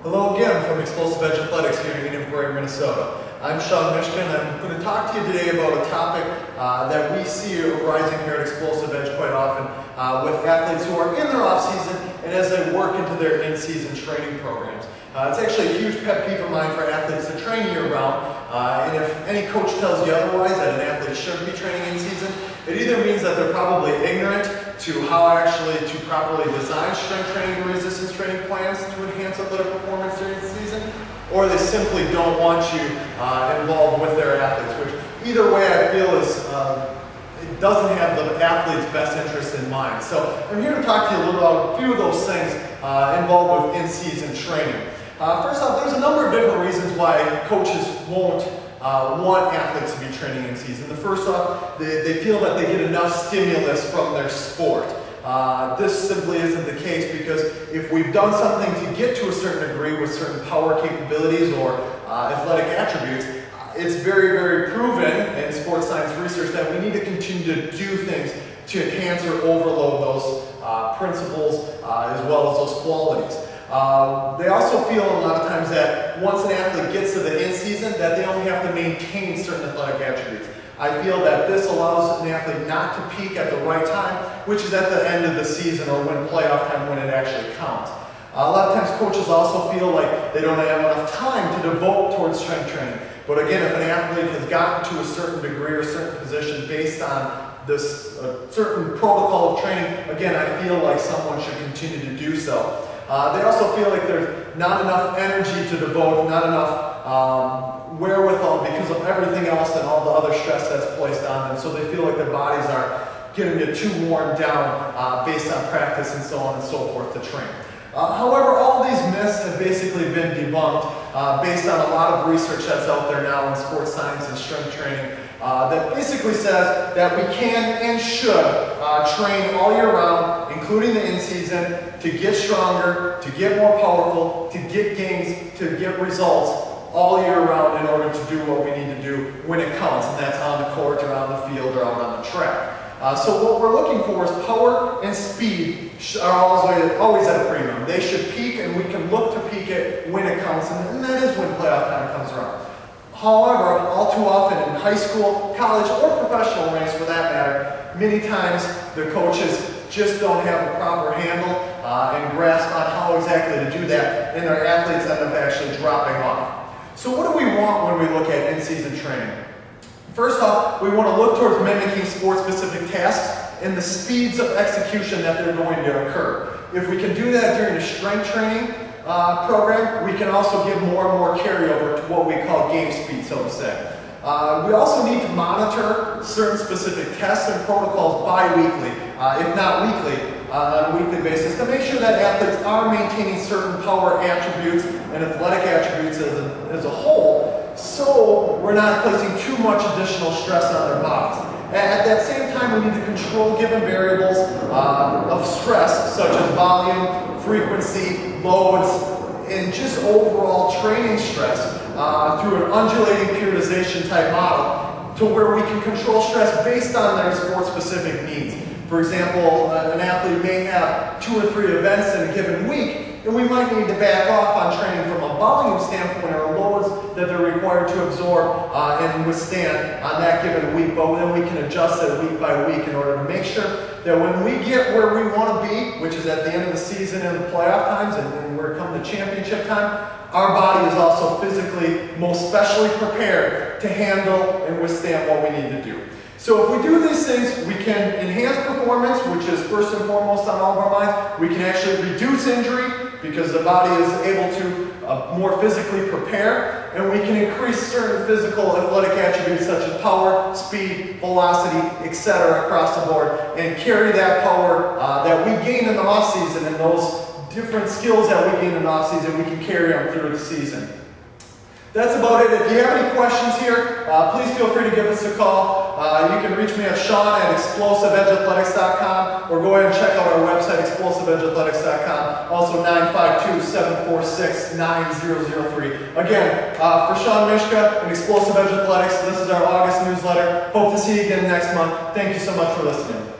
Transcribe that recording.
Hello again from Explosive Edge Athletics here in Edinburgh, Minnesota. I'm Shawn, Myszka, and I'm going to talk to you today about a topic that we see rising here at Explosive Edge quite often with athletes who are in their off-season and as they work into their in-season training programs. It's actually a huge pet peeve of mine for athletes to train year-round, and if any coach tells you otherwise that an athlete shouldn't be training in-season, it either means that they're probably ignorant to how actually to properly design strength training and resistance training plans to enhance athletic performance during the season, or they simply don't want you involved with their athletes, which either way I feel is it doesn't have the athlete's best interest in mind. So I'm here to talk to you a little about a few of those things involved with in-season training. First off, there's a number of different reasons why coaches won't want athletes to be training in season. The first off, they feel that they get enough stimulus from their sport. This simply isn't the case because if we've done something to get to a certain degree with certain power capabilities or athletic attributes, it's very, very proven in sports science research that we need to continue to do things to enhance or overload those principles as well as those qualities. They also feel a lot of times that once an athlete gets to the in-season that they only have to maintain certain athletic attributes. I feel that this allows an athlete not to peak at the right time, which is at the end of the season or when playoff time when it actually counts. A lot of times coaches also feel like they don't have enough time to devote towards strength training. But again, if an athlete has gotten to a certain degree or a certain position based on this certain protocol of training, again, I feel like someone should continue to do so. They also feel like there's not enough energy to devote, not enough wherewithal because of everything else and all the other stress that's placed on them. So they feel like their bodies are getting too worn down based on practice and so on and so forth to train. However, all these myths have basically been debunked based on a lot of research that's out there now in sports science and strength training that basically says that we can and should train all year round, including the in-season, to get stronger, to get more powerful, to get gains, to get results all year round in order to do what we need to do when it counts, and that's on the court or on the field or out on the track. So what we're looking for is power and speed are always at a premium. They should peak, and we can look to peak it when it counts, and that is when playoff time comes around. However, all too often in high school, college, or professional ranks for that matter, many times the coaches just don't have a proper handle and grasp on how exactly to do that, and their athletes end up actually dropping off. So what do we want when we look at in-season training? First off, we want to look towards mimicking sport-specific tasks and the speeds of execution that they're going to occur. If we can do that during a strength training program, we can also give more and more carryover to what we call game speed, so to say. We also need to monitor certain specific tests and protocols bi-weekly, if not weekly, on a weekly basis to make sure that athletes are maintaining certain power attributes and athletic attributes as a whole, so we're not placing too much additional stress on their bodies. At that same time, we need to control given variables of stress, such as volume, frequency, loads, and just overall training stress through an undulating periodization type model to where we can control stress based on their sport-specific needs. For example, an athlete may have 2 or 3 events in a given week, and we might need to back off on training from a volume standpoint or loads that they're required to absorb and withstand on that given week, but then we can adjust it week by week in order to make sure that when we get where we want to be, which is at the end of the season and the playoff times and where it comes to championship time, our body is also physically most specially prepared to handle and withstand what we need to do. So if we do these things, we can enhance performance, which is first and foremost on all of our minds. We can actually reduce injury because the body is able to more physically prepare, and we can increase certain physical athletic attributes such as power, speed, velocity, etc. across the board, and carry that power that we gain in the off-season and those different skills that we gain in the off-season, we can carry them through the season. That's about it. If you have any questions here, please feel free to give us a call. You can reach me at Shawn at explosiveedgeathletics.com or go ahead and check out our website, explosiveedgeathletics.com. Also 952-746-9003. Again, for Shawn, Myszka, and Explosive Edge Athletics, this is our August newsletter. Hope to see you again next month. Thank you so much for listening.